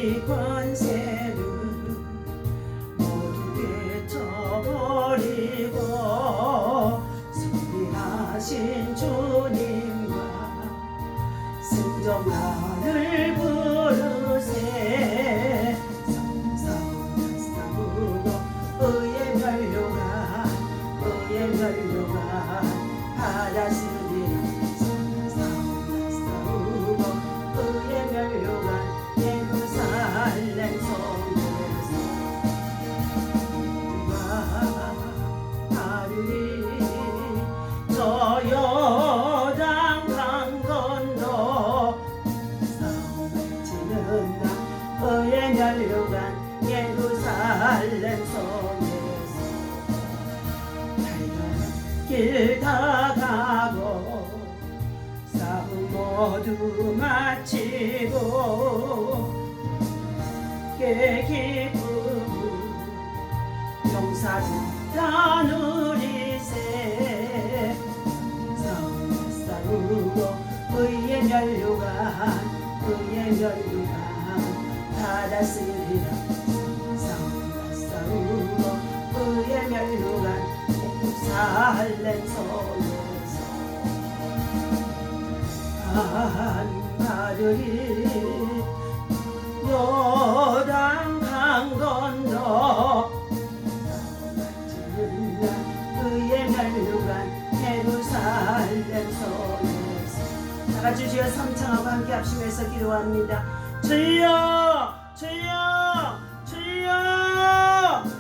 이 권세는 모두 깨쳐버리고 승리하신 주님과 승전가를 부르세. 싸우고 의의 멸류관 받았으리라. 싸우고 의의 멸류관 예루살렘 성에서 누가 하리니. 저 요단 강 건너 싸움을 치는 나 의의 멸류관 예루살렘 성에서 길 다 가고 싸움 모두 마치고 기쁨 용사들 다 누리세. 싸우고 의의 멸류관 받았으리라. 싸우고 의의 멸류관 예루살렘 성에서 받으리. 요단 강 건너 의의 멸류관 예루살렘 성에서 다같이 주여 삼창하고 함께 합심해서 기도합니다. 주여 주여 주여.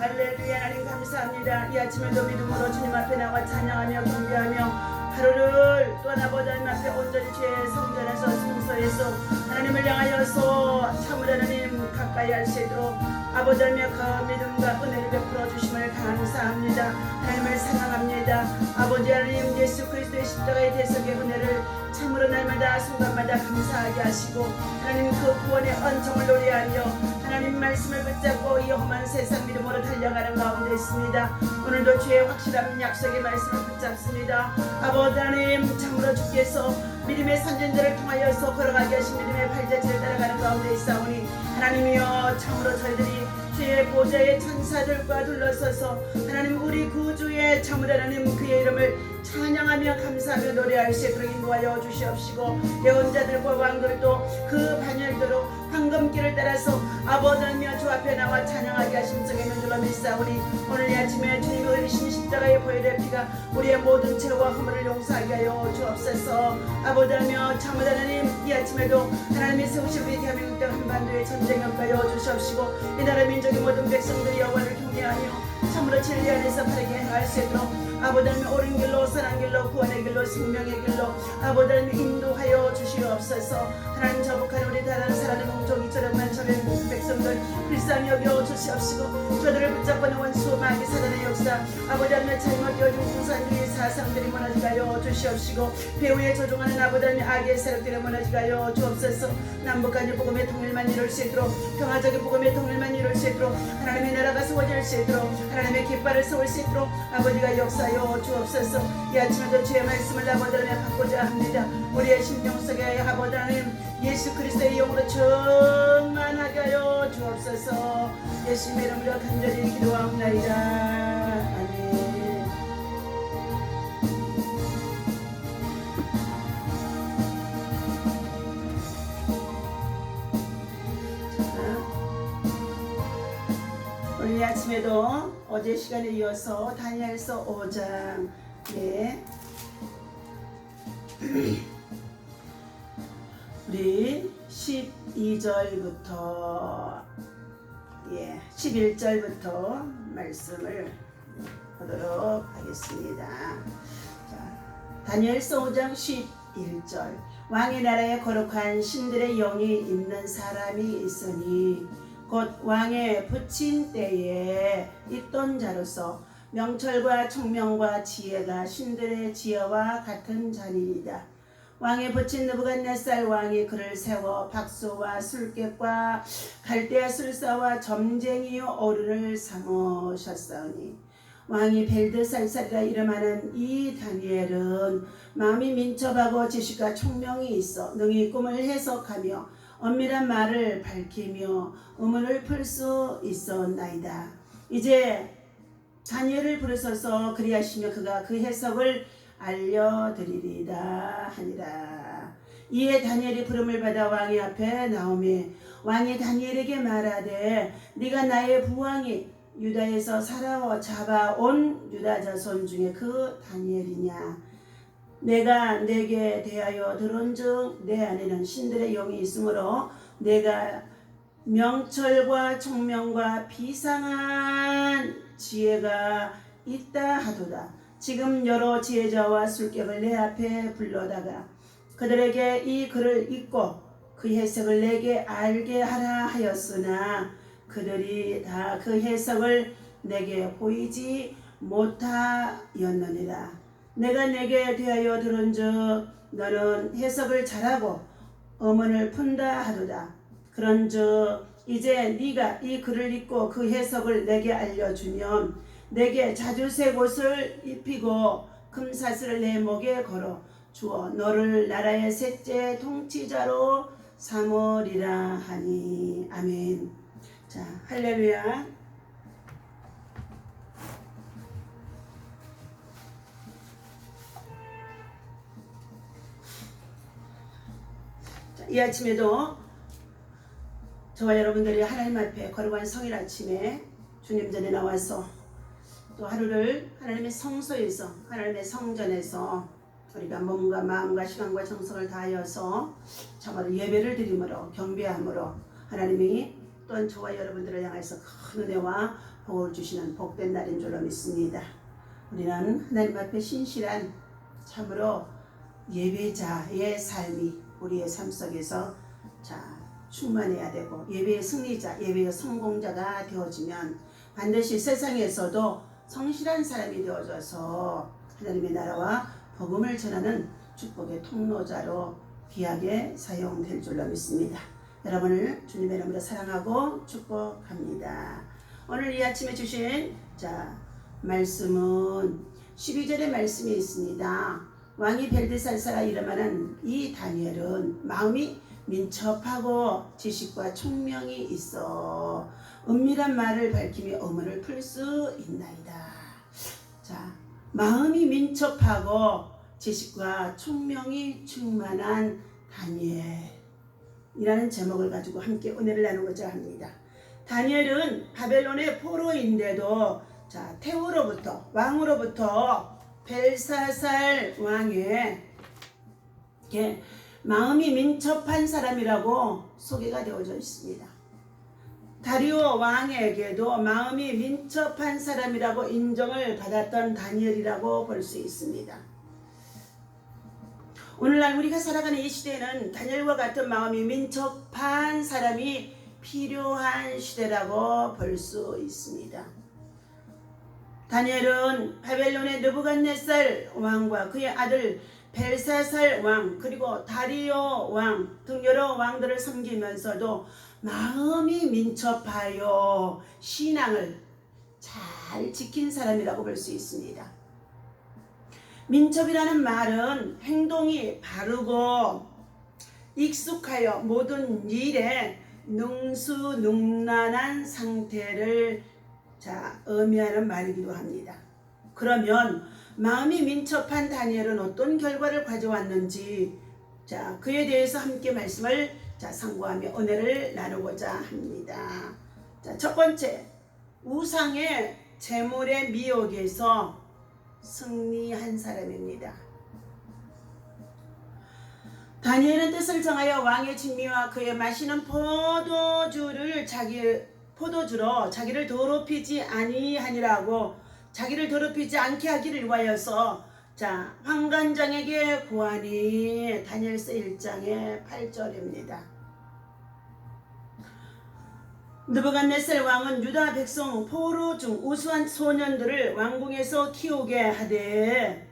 할렐루야. 하나님 감사합니다. 이 아침에도 믿음으로 주님 앞에 나와 찬양하며 경배하며 하루를 또한 아버지 하나님 앞에 온전히 주의 성전에서 성소에서 하나님을 향하여서 참으로 하나님 가까이 할 수 있도록 아버지 하나님의 그 믿음과 은혜를 베풀어 주심을 감사합니다. 하나님을 사랑합니다. 아버지 하나님 예수 그리스도의 십자가의 대속의 은혜를 참으로 날마다 순간마다 감사하게 하시고 하나님 그 구원의恩정을 노래하며 하나님 말씀을 붙잡고 이 험한 세상 믿음으로 달려가는 가운데 있습니다. 오늘도 주의 확실한 약속의 말씀을 붙잡습니다. 아버지 하나님 참으로 주께서 믿음의 선진들을 통하여서 걸어가게 하신 믿음의 발자취를 따라가는 가운데 있사오니 하나님이여 참으로 저희들이 주의 보좌의 천사들과 둘러서서 하나님 우리 구주의 참으로 하나님 그의 이름을 찬양하며 감사하며 노래할 수 있도록 인도하여 주시옵시고 예언자들과 왕들도 그 반열대로 황금길을 따라서 아버지 하나님 주 앞에 나와 찬양하게 하심 성에는 줄로 믿사오니 오늘 이 아침에 주님이 흘리신 십자가의 보혈의 피가 우리의 모든 죄와 허물을 용서하게 하여 주옵소서. 아버지 하나님 참으로 하나님 이 아침에도 하나님이 세우신 우리 대한민국 땅 한반도의 전쟁 역하여 주시옵시고 이 나라 민족의 모든 백성들이 여호와를 경외하며 참으로 진리 안에서 바르게 행할 수 있도록 아버지 하나님 옳은 길로 선한 길로 구원의 길로 생명의 길로 아버지 하나님 인도하여 주시옵소서. 하나님 저복한 우리 다른 사랑의 공종이 저렴한 저의 백성들 불쌍히 여겨 주시옵시고 저들을 붙잡고는 원수 마귀 사단의 역사 아버지 하나님 잘못 여중 공산주의 사상들이 무너지게 하여 주시옵시고 배후에 조종하는 아버지 하나님 악의 세력들이 무너지게 하여 주옵소서. 남북한의 복음의 통일만 이룰 수 있도록 평화적인 복음의 통일만 이룰 수 있도록 하나님의 나라가 세워질 수 있도록 하나님의 깃발을 세울 수 있도록 아버지가 역사하여 주옵소서. 이 아침에도 주의 말씀을 아버지 하나님 받고자 합니다. 우리의 심령 속에 아버지 하나님 예수 그리스도의 영으로 충만하게 하여 주옵소서. 예수님의 이름으로 간절히 기도하옵나이다. 아멘. 오늘 이 아침에도 어제 시간에 이어서 다니엘서 5장에 우리 12절부터 11절부터 말씀을 보도록 하겠습니다. 자, 다니엘서 5장 11절. 왕의 나라에 거룩한 신들의 영이 있는 사람이 있으니 곧 왕의 붙인 때에 있던 자로서 명철과 총명과 지혜가 신들의 지혜와 같은 자니이다. 왕의 붙인 느부갓네살 왕이 그를 세워 박수와 술객과 갈대아 술사와 점쟁이요 어른을 삼으셨사오니 왕이 벨드살살이라 이름하는 이 다니엘은 마음이 민첩하고 지식과 총명이 있어 능히 꿈을 해석하며 엄밀한 말을 밝히며 의문을 풀 수 있었나이다. 이제 다니엘을 부르소서 그리하시며 그가 그 해석을 알려드리리다 하니라. 이에 다니엘이 부름을 받아 왕의 앞에 나오매 왕이 다니엘에게 말하되 네가 나의 부왕이 유다에서 살아와 잡아온 유다 자손 중에 그 다니엘이냐. 내가 내게 대하여 들은즉 내 안에는 신들의 영이 있으므로 내가 명철과 총명과 비상한 지혜가 있다 하도다. 지금 여러 지혜자와 술객을 내 앞에 불러다가 그들에게 이 글을 읽고 그 해석을 내게 알게 하라 하였으나 그들이 다 그 해석을 내게 보이지 못하였느니라. 내가 내게 대하여 들은즉 너는 해석을 잘하고 의문을 푼다 하도다. 그런즉 이제 네가 이 글을 읽고 그 해석을 내게 알려주면 내게 자주색 옷을 입히고 금사슬을 내 목에 걸어 주어 너를 나라의 셋째 통치자로 삼으리라 하니. 아멘. 자, 할렐루야. 자, 이 아침에도 저와 여러분들이 하나님 앞에 거룩한 성일 아침에 주님 전에 나와서 또 하루를 하나님의 성소에서 하나님의 성전에서 우리가 몸과 마음과 시간과 정성을 다하여서 참으로 예배를 드림으로 경배함으로 하나님이 또한 저와 여러분들을 향해서 큰 은혜와 복을 주시는 복된 날인 줄로 믿습니다. 우리는 하나님 앞에 신실한 참으로 예배자의 삶이 우리의 삶 속에서 충만해야 되고 예배의 승리자, 예배의 성공자가 되어지면 반드시 세상에서도 성실한 사람이 되어져서 하나님의 나라와 복음을 전하는 축복의 통로자로 귀하게 사용될 줄로 믿습니다. 여러분을 주님의 이름으로 사랑하고 축복합니다. 오늘 이 아침에 주신 말씀은 12절의 말씀이 있습니다. 왕이 벨드살사라 이름하는 이 다니엘은 마음이 민첩하고 지식과 총명이 있어 은밀한 말을 밝히며 의문을 풀 수 있나이다. 마음이 민첩하고 지식과 총명이 충만한 다니엘이라는 제목을 가지고 함께 은혜를 나누고자 합니다. 다니엘은 바벨론의 포로인데도 왕으로부터 벨사살 왕의 마음이 민첩한 사람이라고 소개가 되어져 있습니다. 다리오 왕에게도 마음이 민첩한 사람이라고 인정을 받았던 다니엘이라고 볼 수 있습니다. 오늘날 우리가 살아가는 이 시대에는 다니엘과 같은 마음이 민첩한 사람이 필요한 시대라고 볼 수 있습니다. 다니엘은 바벨론의 느부갓네살 왕과 그의 아들 벨사살 왕 그리고 다리오 왕 등 여러 왕들을 섬기면서도 마음이 민첩하여 신앙을 잘 지킨 사람이라고 볼 수 있습니다. 민첩이라는 말은 행동이 바르고 익숙하여 모든 일에 능수능란한 상태를 의미하는 말이기도 합니다. 그러면 마음이 민첩한 다니엘은 어떤 결과를 가져왔는지 그에 대해서 함께 말씀을 상고하며 은혜를 나누고자 합니다. 첫 번째, 우상의 재물의 미혹에서 승리한 사람입니다. 다니엘은 뜻을 정하여 왕의 진미와 그의 마시는 포도주로 자기를 더럽히지 아니하니라고 자기를 더럽히지 않게 하기를 위하여서 환관장에게 구하니 다니엘서 1장의 8절입니다. 느부갓네살 왕은 유다 백성 포로 중 우수한 소년들을 왕궁에서 키우게 하되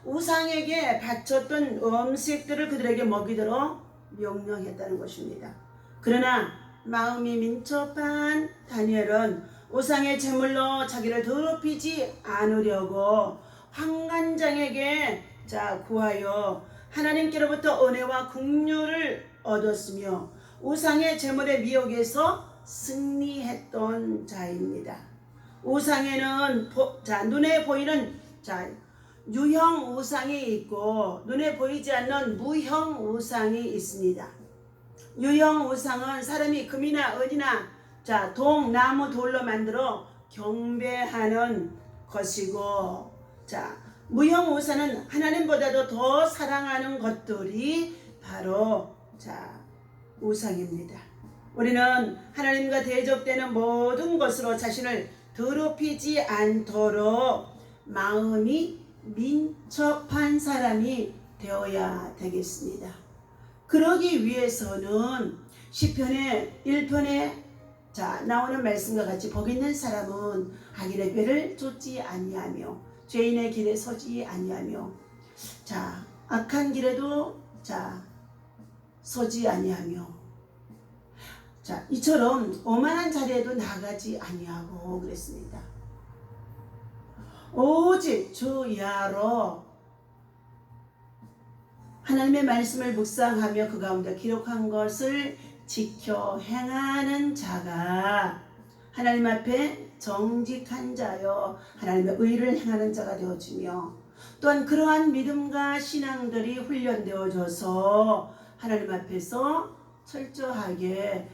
우상에게 바쳤던 음식들을 그들에게 먹이도록 명령했다는 것입니다. 그러나 마음이 민첩한 다니엘은 우상의 제물로 자기를 더럽히지 않으려고 환관장에게 구하여 하나님께로부터 은혜와 국류를 얻었으며 우상의 제물의 미혹에서 승리했던 자입니다. 우상에는 눈에 보이는 유형 우상이 있고 눈에 보이지 않는 무형 우상이 있습니다. 유형 우상은 사람이 금이나 은이나 동, 나무, 돌로 만들어 경배하는 것이고, 무형 우상은 하나님보다도 더 사랑하는 것들이 바로 우상입니다. 우리는 하나님과 대적되는 모든 것으로 자신을 더럽히지 않도록 마음이 민첩한 사람이 되어야 되겠습니다. 그러기 위해서는 시편의 1편에 나오는 말씀과 같이 복 있는 사람은 악인의 꾀를 쫓지 아니하며 죄인의 길에 서지 아니하며 악한 길에도 서지 아니하며 이처럼 오만한 자리에도 나가지 아니하고 그랬습니다. 오직 주 여호와로 하나님의 말씀을 묵상하며 그 가운데 기록한 것을 지켜 행하는 자가 하나님 앞에 정직한 자여 하나님의 의를 행하는 자가 되어지며, 또한 그러한 믿음과 신앙들이 훈련되어져서 하나님 앞에서 철저하게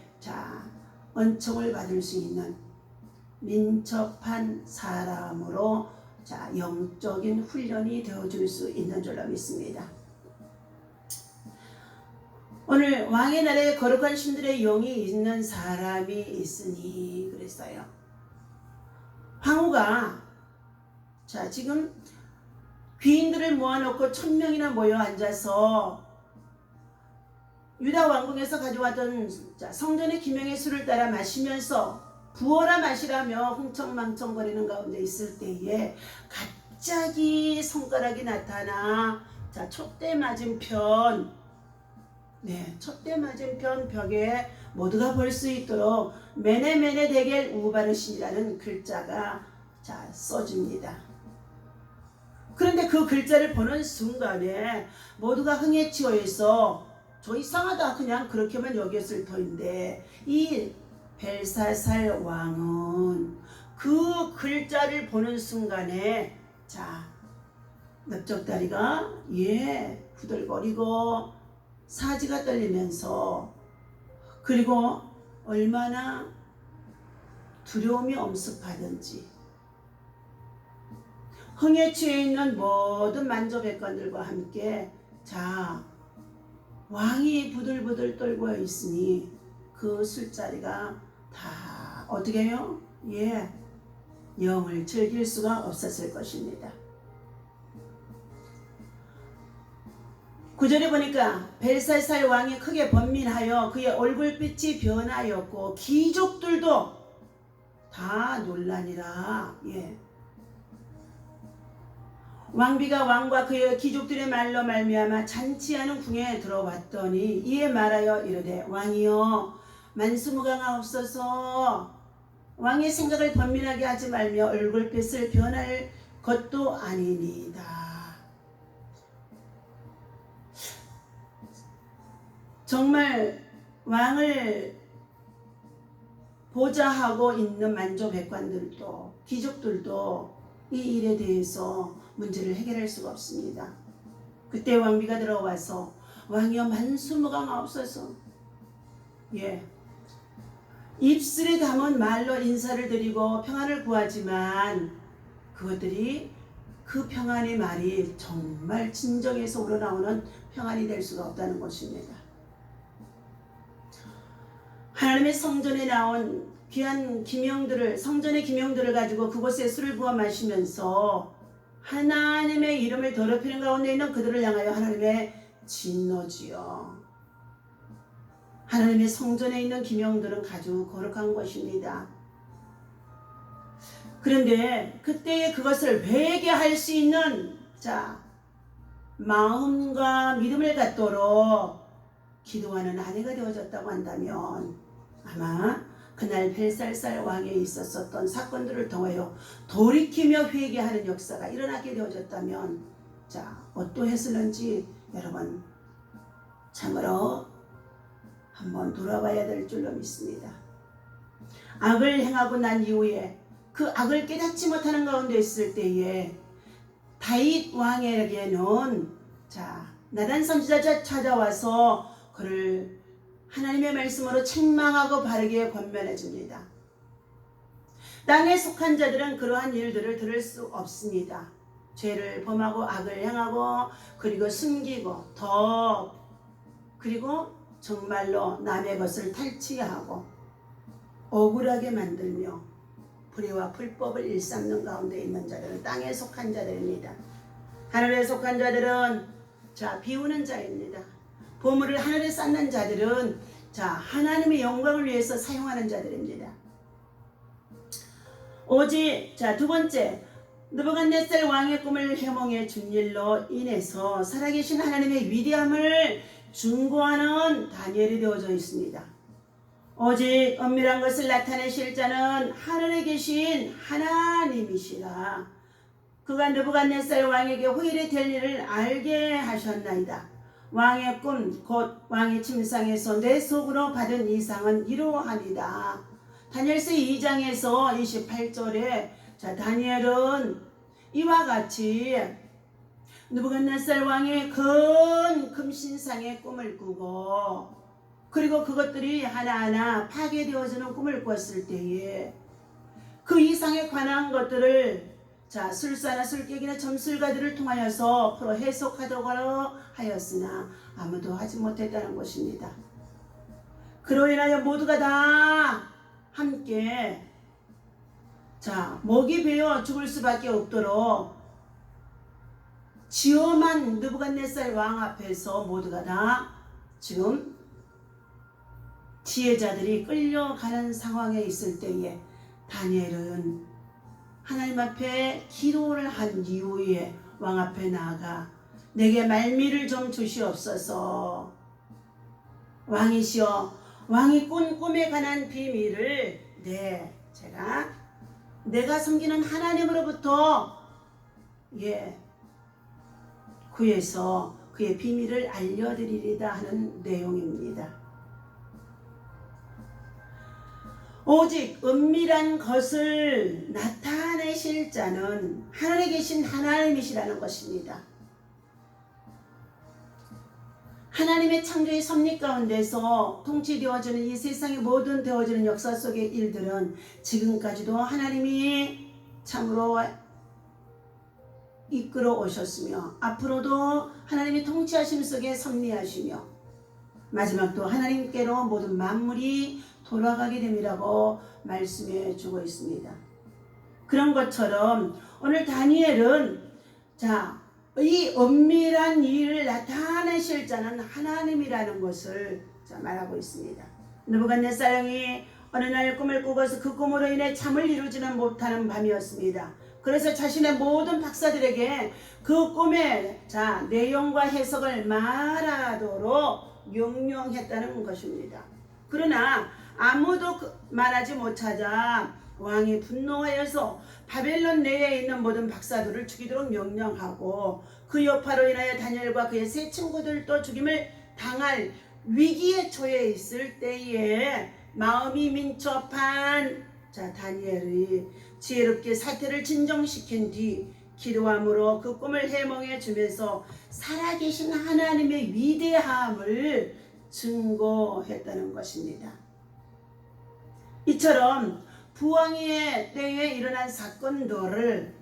은총을 받을 수 있는 민첩한 사람으로 영적인 훈련이 되어줄 수 있는 줄로 믿습니다. 오늘 왕의 나라에 거룩한 신들의 영이 있는 사람이 있으니 그랬어요. 황후가 지금 귀인들을 모아놓고 1000명이나 모여 앉아서 유다 왕궁에서 가져왔던 성전의 기명의 술을 따라 마시면서 부어라 마시라며 흥청망청거리는 가운데 있을 때에 갑자기 손가락이 나타나 촛대 맞은편 촛대 맞은편 벽에 모두가 볼 수 있도록 메네메네 데겔 우바르신이라는 글자가 써집니다. 그런데 그 글자를 보는 순간에 모두가 흥에 치여 있어 저 이상하다 그냥 그렇게만 여겼을 터인데, 이 벨사살 왕은 그 글자를 보는 순간에 넓적다리가 후들거리고 사지가 떨리면서, 그리고 얼마나 두려움이 엄습하든지 흥에 취해 있는 모든 만조백관들과 함께 왕이 부들부들 떨고 있으니 그 술자리가 다 어떻게 해요? 영을 즐길 수가 없었을 것입니다. 9절에 보니까 벨사살 왕이 크게 번민하여 그의 얼굴빛이 변하였고 귀족들도 다 놀라니라. 왕비가 왕과 그의 귀족들의 말로 말미암아 잔치하는 궁에 들어왔더니 이에 말하여 이르되 왕이여 만수무강하옵소서. 왕의 생각을 번민하게 하지 말며 얼굴빛을 변할 것도 아니니이다. 정말 왕을 보좌하고 있는 만조백관들도 귀족들도 이 일에 대해서 문제를 해결할 수가 없습니다. 그때 왕비가 들어와서 왕이여 만수무강하옵소서. 입술에 담은 말로 인사를 드리고 평안을 구하지만 그것들이 그 평안의 말이 정말 진정에서 우러나오는 평안이 될 수가 없다는 것입니다. 하나님의 성전에 나온 귀한 기명들을, 성전의 기명들을 가지고 그곳에 술을 부어 마시면서 하나님의 이름을 더럽히는 가운데 있는 그들을 향하여 하나님의 진노지요. 하나님의 성전에 있는 기명들은 아주 거룩한 것입니다. 그런데 그때에 그것을 회개할 수 있는 마음과 믿음을 갖도록 기도하는 아내가 되어졌다고 한다면, 아마 그날 벨살살 왕에 있었던 사건들을 통하여 돌이키며 회개하는 역사가 일어나게 되어졌다면 어떠했을는지 여러분 참으로 한번 돌아봐야 될 줄로 믿습니다. 악을 행하고 난 이후에 그 악을 깨닫지 못하는 가운데 있을 때에 다윗 왕에게는 나단 선지자가 찾아와서 그를 하나님의 말씀으로 책망하고 바르게 권면해 줍니다. 땅에 속한 자들은 그러한 일들을 들을 수 없습니다. 죄를 범하고 악을 행하고 그리고 숨기고 그리고 정말로 남의 것을 탈취하고 억울하게 만들며 불의와 불법을 일삼는 가운데 있는 자들은 땅에 속한 자들입니다. 하늘에 속한 자들은 비우는 자입니다. 보물을 하늘에 쌓는 자들은 하나님의 영광을 위해서 사용하는 자들입니다. 오직 두 번째, 느부갓네살 왕의 꿈을 해몽해 준 일로 인해서 살아계신 하나님의 위대함을 증거하는 다니엘이 되어져 있습니다. 오직 은밀한 것을 나타내실 자는 하늘에 계신 하나님이시라. 그가 느부갓네살 왕에게 후일에 될 일을 알게 하셨나이다. 왕의 꿈 곧 왕의 침상에서 내 속으로 받은 이상은 이러하니라. 다니엘서 2장에서 28절에 다니엘은 이와 같이 느부갓네살 왕의 큰 금신상의 꿈을 꾸고 그리고 그것들이 하나하나 파괴되어지는 꿈을 꿨을 때에 그 이상에 관한 것들을 술사나 술객이나 점술가들을 통하여서 프로 해석하도록 하였으나 아무도 하지 못했다는 것입니다. 그로 인하여 모두가 다 함께 목이 베어 죽을 수밖에 없도록 지엄한 느부갓네살 왕 앞에서 모두가 다 지금 지혜자들이 끌려가는 상황에 있을 때에 다니엘은 하나님 앞에 기도를 한 이후에 왕 앞에 나아가 내게 말미를 좀 주시옵소서. 왕이시여, 왕이 꾼 꿈에 관한 비밀을 내가 섬기는 하나님으로부터 구해서 그의 비밀을 알려드리리다 하는 내용입니다. 오직 은밀한 것을 나타내실 자는 하늘에 계신 하나님이시라는 것입니다. 하나님의 창조의 섭리 가운데서 통치되어지는 이 세상의 모든 되어지는 역사 속의 일들은 지금까지도 하나님이 참으로 이끌어 오셨으며 앞으로도 하나님의 통치하심 속에 섭리하시며 마지막도 하나님께로 모든 만물이 돌아가게 됨이라고 말씀해 주고 있습니다. 그런 것처럼 오늘 다니엘은 이 은밀한 일을 나타내실 자는 하나님이라는 것을 말하고 있습니다. 느부갓네살 왕이 어느 날 꿈을 꾸고서 그 꿈으로 인해 잠을 이루지는 못하는 밤이었습니다. 그래서 자신의 모든 박사들에게 그 꿈의 내용과 해석을 말하도록 명령했다는 것입니다. 그러나 아무도 말하지 못하자 왕이 분노하여서 바벨론 내에 있는 모든 박사들을 죽이도록 명령하고 그 여파로 인하여 다니엘과 그의 세 친구들도 죽임을 당할 위기에 처해 있을 때에 마음이 민첩한 다니엘이 지혜롭게 사태를 진정시킨 뒤 기도함으로 그 꿈을 해몽해 주면서 살아계신 하나님의 위대함을 증거했다는 것입니다. 이처럼 부왕의 때에 일어난 사건들을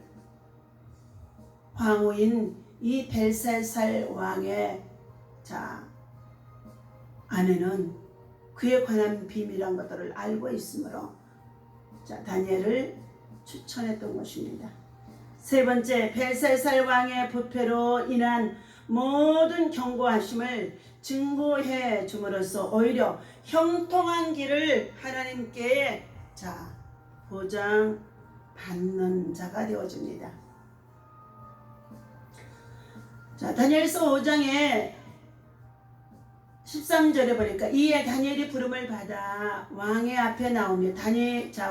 황후인 이 벨사살 왕의 아내는 그에 관한 비밀한 것들을 알고 있으므로 다니엘을 추천했던 것입니다. 세 번째, 벨사살 왕의 부패로 인한 모든 경고하심을 증거해 줌으로써 오히려 형통한 길을 하나님께 보장받는 자가 되어집니다. 다니엘서 5장에 13절에 보니까 이에 다니엘이 부름을 받아 왕의 앞에 나오며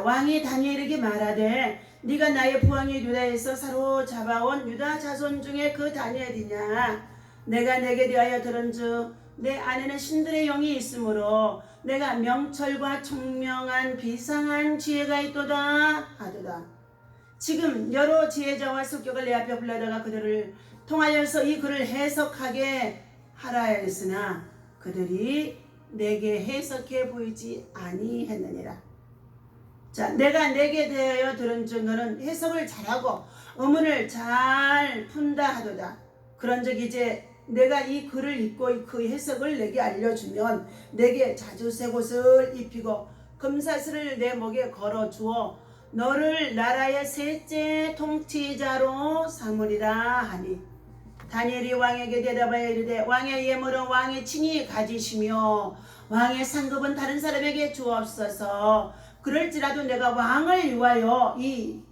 왕이 다니엘에게 말하되 네가 나의 부왕이 유다에서 사로잡아온 유다 자손 중에 그 다니엘이냐? 내가 내게 대하여 들은즉 내 안에는 신들의 영이 있으므로 내가 명철과 총명한 비상한 지혜가 있도다 하도다. 지금 여러 지혜자와 습격을 내 앞에 불러다가 그들을 통하여서 이 글을 해석하게 하라 했으나 그들이 내게 해석해 보이지 아니했느니라. 자, 내가 내게 대하여 들은즉 너는 해석을 잘하고 의문을 잘 푼다 하도다. 그런즉 이제 내가 이 글을 읽고 그 해석을 내게 알려주면 내게 자주색 옷을 입히고 금사슬을 내 목에 걸어주어 너를 나라의 셋째 통치자로 삼으리라 하니 다니엘이 왕에게 대답하여 이르되 왕의 예물은 왕의 친히 가지시며 왕의 상급은 다른 사람에게 주옵소서. 그럴지라도 내가 왕을 위하여 이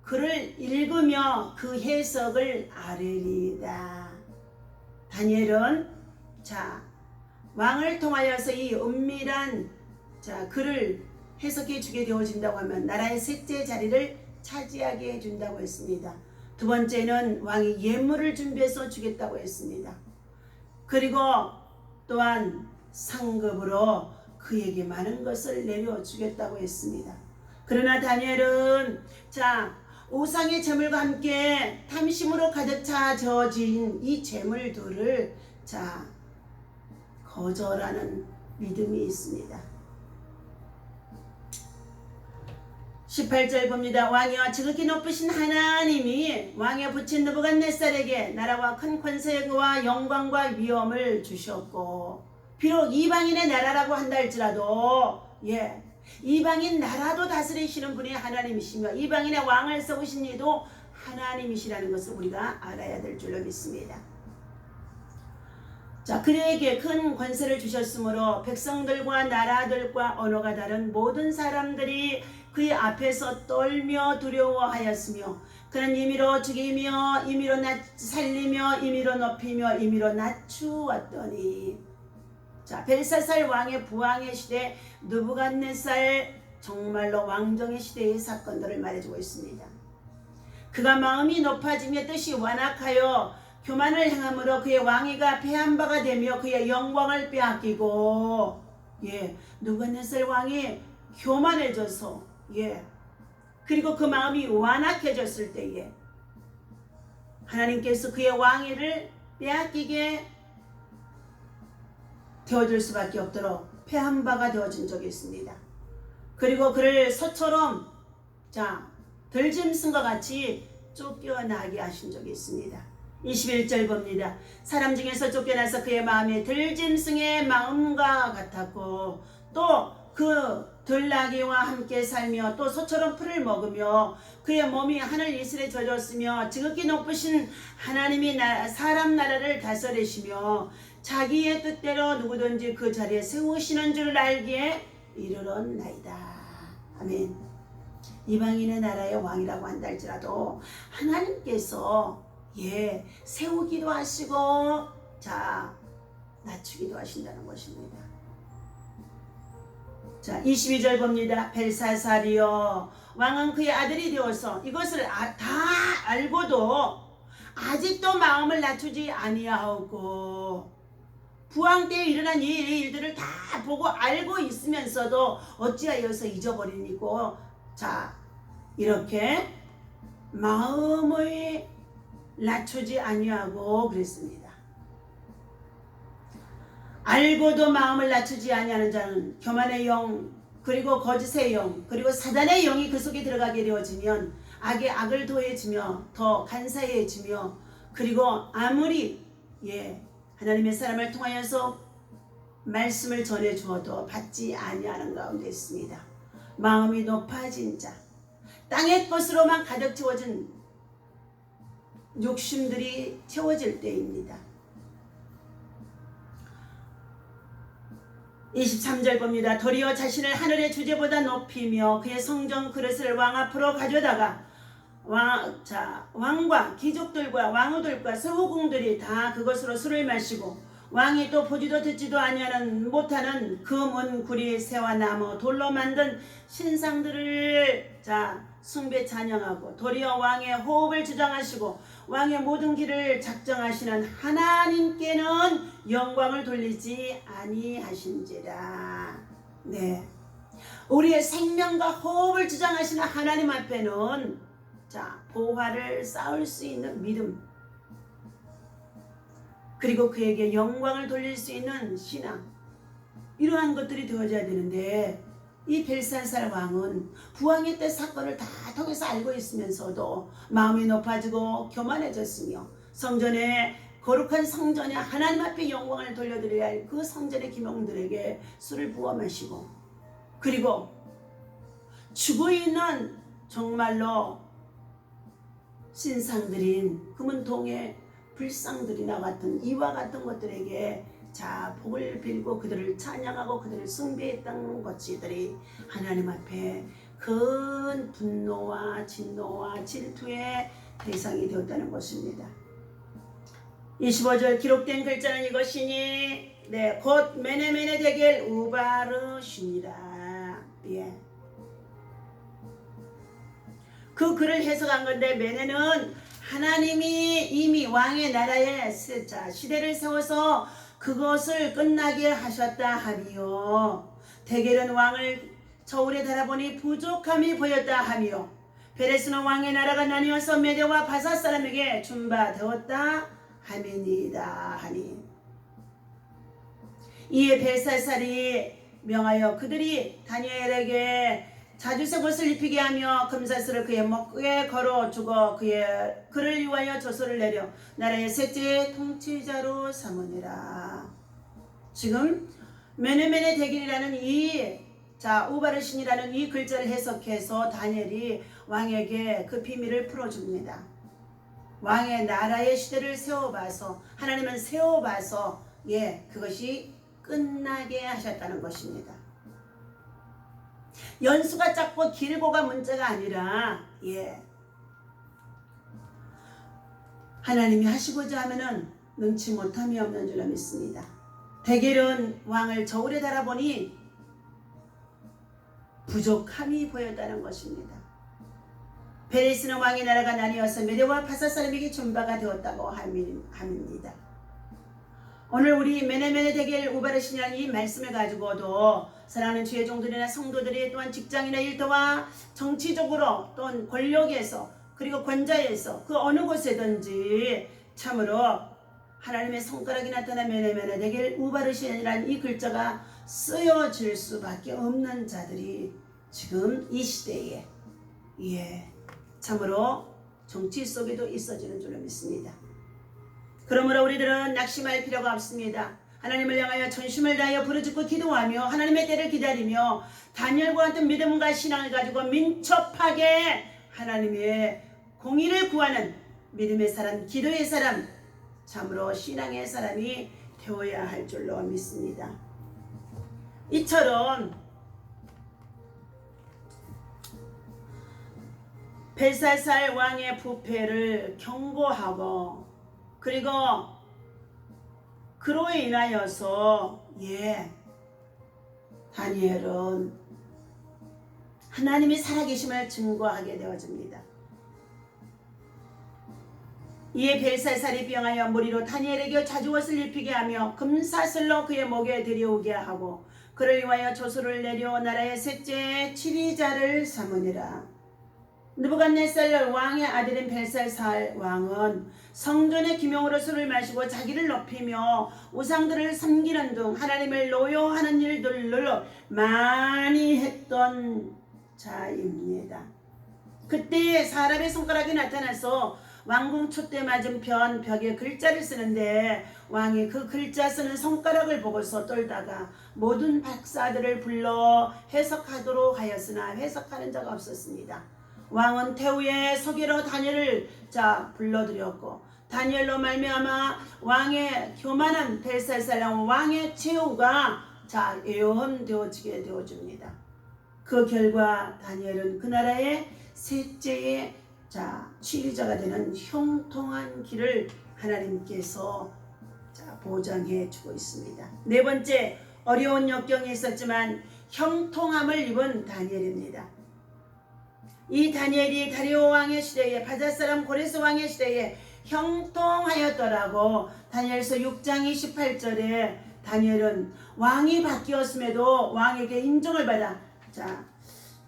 글을 읽으며 그 해석을 아뢰리이다. 다니엘은 왕을 통하여서 이 은밀한 글을 해석해 주게 되어진다고 하면 나라의 셋째 자리를 차지하게 해준다고 했습니다. 두 번째는 왕이 예물을 준비해서 주겠다고 했습니다. 그리고 또한 상급으로 그에게 많은 것을 내려주겠다고 했습니다. 그러나 다니엘은 우상의 재물과 함께 탐심으로 가득 차져진 이 재물들을 거절하는 믿음이 있습니다. 18절 봅니다. 왕이와 지극히 높으신 하나님이 왕의 부친 느부갓네살에게 나라와 큰 권세와 영광과 위엄을 주셨고 비록 이방인의 나라라고 한다 할지라도 이방인 나라도 다스리시는 분이 하나님이시며 이방인의 왕을 세우신 이도 하나님이시라는 것을 우리가 알아야 될 줄로 믿습니다. 그에게 큰 권세를 주셨으므로 백성들과 나라들과 언어가 다른 모든 사람들이 그의 앞에서 떨며 두려워하였으며 그는 임의로 죽이며 임의로 살리며 임의로 높이며 임의로 낮추었더니 벨사살 왕의 부왕의 시대 느부갓네살 정말로 왕정의 시대의 사건들을 말해주고 있습니다. 그가 마음이 높아지며 뜻이 완악하여 교만을 행함으로 그의 왕위가 패한 바가 되며 그의 영광을 빼앗기고 느부갓네살 왕이 교만해져서 그리고 그 마음이 완악해졌을 때에 하나님께서 그의 왕위를 빼앗기게 되어줄 수밖에 없도록 패한 바가 되어진 적이 있습니다. 그리고 그를 소처럼 들짐승과 같이 쫓겨나게 하신 적이 있습니다. 21절 봅니다. 사람 중에서 쫓겨나서 그의 마음이 들짐승의 마음과 같았고 또 그 들나귀와 함께 살며 또 소처럼 풀을 먹으며 그의 몸이 하늘 이슬에 젖었으며 지극히 높으신 하나님이 사람 나라를 다스리시며 자기의 뜻대로 누구든지 그 자리에 세우시는 줄 알기에 이르렀나이다. 아멘. 이방인의 나라의 왕이라고 한다 할지라도 하나님께서 세우기도 하시고 낮추기도 하신다는 것입니다. 22절 봅니다. 벨사살이여 왕은 그의 아들이 되어서 이것을 다 알고도 아직도 마음을 낮추지 아니하고 부왕 때에 일어난 이 일들을 다 보고 알고 있으면서도 어찌하여서 잊어버리니고 이렇게 마음을 낮추지 아니하고 그랬습니다. 알고도 마음을 낮추지 아니하는 자는 교만의 영 그리고 거짓의 영 그리고 사단의 영이 그 속에 들어가게 되어지면 악에 악을 더해지며 더 간사해지며 그리고 아무리 하나님의 사람을 통하여서 말씀을 전해 주어도 받지 아니하는 가운데 있습니다. 마음이 높아진 자 땅의 것으로만 가득 채워진 욕심들이 채워질 때입니다. 23절 봅니다. 도리어 자신을 하늘의 주제보다 높이며 그의 성전 그릇을 왕 앞으로 가져다가 왕과 귀족들과 왕후들과 서후궁들이 다 그것으로 술을 마시고 왕이 또 보지도 듣지도 아니하는 못하는 금은 구리 새와 나무 돌로 만든 신상들을 숭배 찬양하고 도리어 왕의 호흡을 주장하시고 왕의 모든 길을 작정하시는 하나님께는 영광을 돌리지 아니하신지라. 네, 우리의 생명과 호흡을 주장하시는 하나님 앞에는 보화를 쌓을 수 있는 믿음, 그리고 그에게 영광을 돌릴 수 있는 신앙, 이러한 것들이 되어져야 되는데, 이 벨사살 왕은 부왕의 때 사건을 다 통해서 알고 있으면서도 마음이 높아지고 교만해졌으며 성전에, 거룩한 성전에 하나님 앞에 영광을 돌려드려야 할 그 성전의 기명들에게 술을 부어 마시고, 그리고 죽어있는 정말로 신상들인 금은동의 불상들이나 같은 이와 같은 것들에게 복을 빌고 그들을 찬양하고 그들을 숭배했던 것들이 하나님 앞에 큰 분노와 진노와 질투의 대상이 되었다는 것입니다. 25절 기록된 글자는 이것이니 곧 메네메네 데겔 우바르시니라. 그 글을 해석한 건데, 메네는 하나님이 이미 왕의 나라에 시대를 세워서 그것을 끝나게 하셨다 하며, 데겔은 왕을 저울에 달아보니 부족함이 보였다 하며, 베레스는 왕의 나라가 나뉘어서 메대와 바사 사람에게 준바되었다 하미니이다 하니, 이에 벨사살이 명하여 그들이 다니엘에게 자주색 옷을 입히게 하며 금사슬을 그의 목에 걸어 주고 그를 위하여 조서를 내려 나라의 셋째 통치자로 삼으니라. 지금 메네메네 데길이라는 이 우바르신이라는 이 글자를 해석해서 다니엘이 왕에게 그 비밀을 풀어줍니다. 왕의 나라의 시대를 세워봐서, 하나님은 세워봐서 그것이 끝나게 하셨다는 것입니다. 연수가 짧고 길고가 문제가 아니라 하나님이 하시고자 하면은 능치 못함이 없는 줄로 믿습니다. 데겔은 왕을 저울에 달아보니 부족함이 보였다는 것입니다. 베레스는 왕의 나라가 나뉘어서 메대와 바사 사람에게 준바가 되었다고 합니다. 오늘 우리 메네메네 데겔 우바르시냐는 이 말씀을 가지고도 사랑하는 주의 종들이나 성도들이 또한 직장이나 일터와 정치적으로 또는 권력에서 그리고 권자에서 그 어느 곳에든지 참으로 하나님의 손가락이 나타난 메네메네 데겔 우바르시냐는 이 글자가 쓰여질 수밖에 없는 자들이 지금 이 시대에 참으로 정치 속에도 있어지는 줄로 믿습니다. 그러므로 우리들은 낙심할 필요가 없습니다. 하나님을 향하여 전심을 다하여 부르짖고 기도하며 하나님의 때를 기다리며 다니엘과 같은 믿음과 신앙을 가지고 민첩하게 하나님의 공의를 구하는 믿음의 사람, 기도의 사람, 참으로 신앙의 사람이 되어야 할 줄로 믿습니다. 이처럼 벨사살 왕의 부패를 경고하고, 그리고 그로 인하여서 다니엘은 하나님이 살아계심을 증거하게 되어집니다. 이에 벨사살이 병하여 무리로 다니엘에게 자주옷을 입히게 하며 금사슬로 그의 목에 들여오게 하고 그를 위하여 조서를 내려 나라의 셋째 치리자를 삼으니라. 느부갓네살 왕의 아들인 벨사살 왕은 성전의 기명으로 술을 마시고 자기를 높이며 우상들을 섬기는 등 하나님을 노여하는 일들을 많이 했던 자입니다. 그때 사람의 손가락이 나타나서 왕궁 촛대 맞은편 벽에 글자를 쓰는데, 왕이 그 글자 쓰는 손가락을 보고서 떨다가 모든 박사들을 불러 해석하도록 하였으나 해석하는 자가 없었습니다. 왕은 태후에 서기로 다니엘을 불러들였고, 다니엘로 말미암아 왕의 교만한 벨사살 왕의 최후가 예언되어지게 되어줍니다. 그 결과 다니엘은 그 나라의 셋째의 치리자가 되는 형통한 길을 하나님께서 보장해 주고 있습니다. 네 번째, 어려운 역경이 있었지만 형통함을 입은 다니엘입니다. 이 다니엘이 다리오 왕의 시대에, 바자사람 고레스 왕의 시대에 형통하였더라고. 다니엘서 6장 28절에 다니엘은 왕이 바뀌었음에도 왕에게 인정을 받아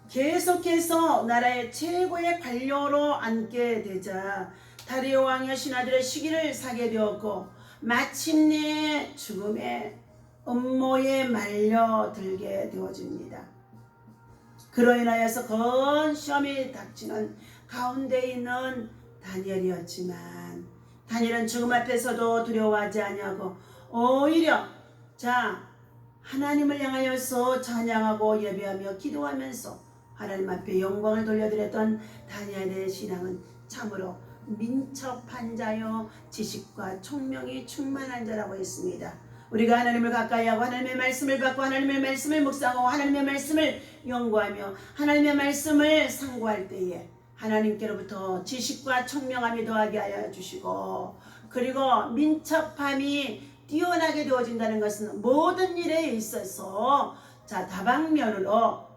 계속해서 나라의 최고의 관료로 앉게 되자 다리오 왕의 신하들의 시기를 사게 되었고, 마침내 죽음의 음모에 말려들게 되어집니다. 그로 인하여서 큰 시험이 닥치는 가운데 있는 다니엘이었지만, 다니엘은 죽음 앞에서도 두려워하지 아니하고 오히려 하나님을 향하여서 찬양하고 예배하며 기도하면서 하나님 앞에 영광을 돌려드렸던 다니엘의 신앙은 참으로 민첩한 자요 지식과 총명이 충만한 자라고 했습니다. 우리가 하나님을 가까이하고 하나님의 말씀을 받고 하나님의 말씀을 묵상하고 하나님의 말씀을 연구하며 하나님의 말씀을 상고할 때에 하나님께로부터 지식과 총명함이 더하게 하여 주시고, 그리고 민첩함이 뛰어나게 되어진다는 것은 모든 일에 있어서 다방면으로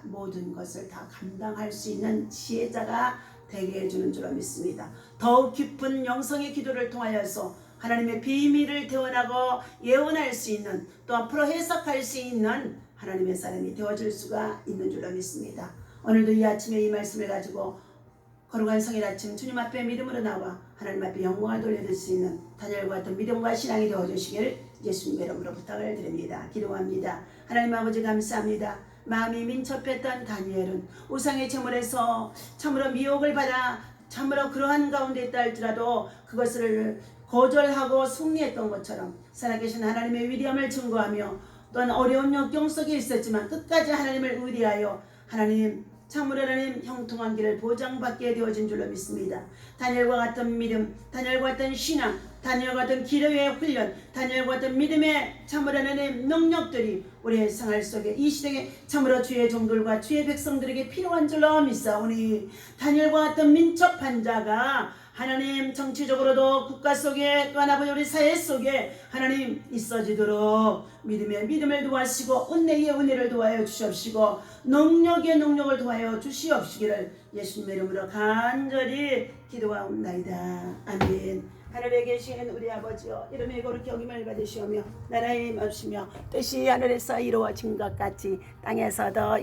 모든 것을 다 감당할 수 있는 지혜자가 되게 해주는 줄로 믿습니다. 더욱 깊은 영성의 기도를 통하여서 하나님의 비밀을 대원하고 예언할 수 있는, 또 앞으로 해석할 수 있는 하나님의 사람이 되어줄 수가 있는 줄로 믿습니다. 오늘도 이 아침에 이 말씀을 가지고 거룩한 성일 아침 주님 앞에 믿음으로 나와 하나님 앞에 영광을 돌려드릴 수 있는 다니엘과 같은 믿음과 신앙이 되어주시길 예수님의 이름으로 부탁을 드립니다. 기도합니다. 하나님 아버지 감사합니다. 마음이 민첩했던 다니엘은 우상의 제물에서 참으로 미혹을 받아 참으로 그러한 가운데 있다 할지라도 그것을 거절하고 승리했던 것처럼 살아계신 하나님의 위대함을 증거하며, 또한 어려운 역경 속에 있었지만 끝까지 하나님을 의리하여 하나님 참으로 하나님 형통한 길을 보장받게 되어진 줄로 믿습니다. 다니엘과 같은 믿음, 다니엘과 같은 신앙, 다니엘과 같은 기도의 훈련, 다니엘과 같은 믿음의 참으로 하나님 능력들이 우리의 생활 속에 이 시대에 참으로 주의 종들과 주의 백성들에게 필요한 줄로 믿사오니, 다니엘과 같은 민첩한 자가 하나님 정치적으로도 국가 속에, 또 하나님 우리 사회 속에 하나님 있어지도록 믿음의 믿음을 도와주시고 은혜의 은혜를 도와여 주시옵시고 능력의 능력을 도와여 주시옵시기를 예수님의 이름으로 간절히 기도하옵나이다. 아멘. 하늘에 계신 우리 아버지여, 이름의 거룩히 여김을 받으시오며 나라의 임하시며 뜻이 하늘에서 이루어진 것 같이 땅에서도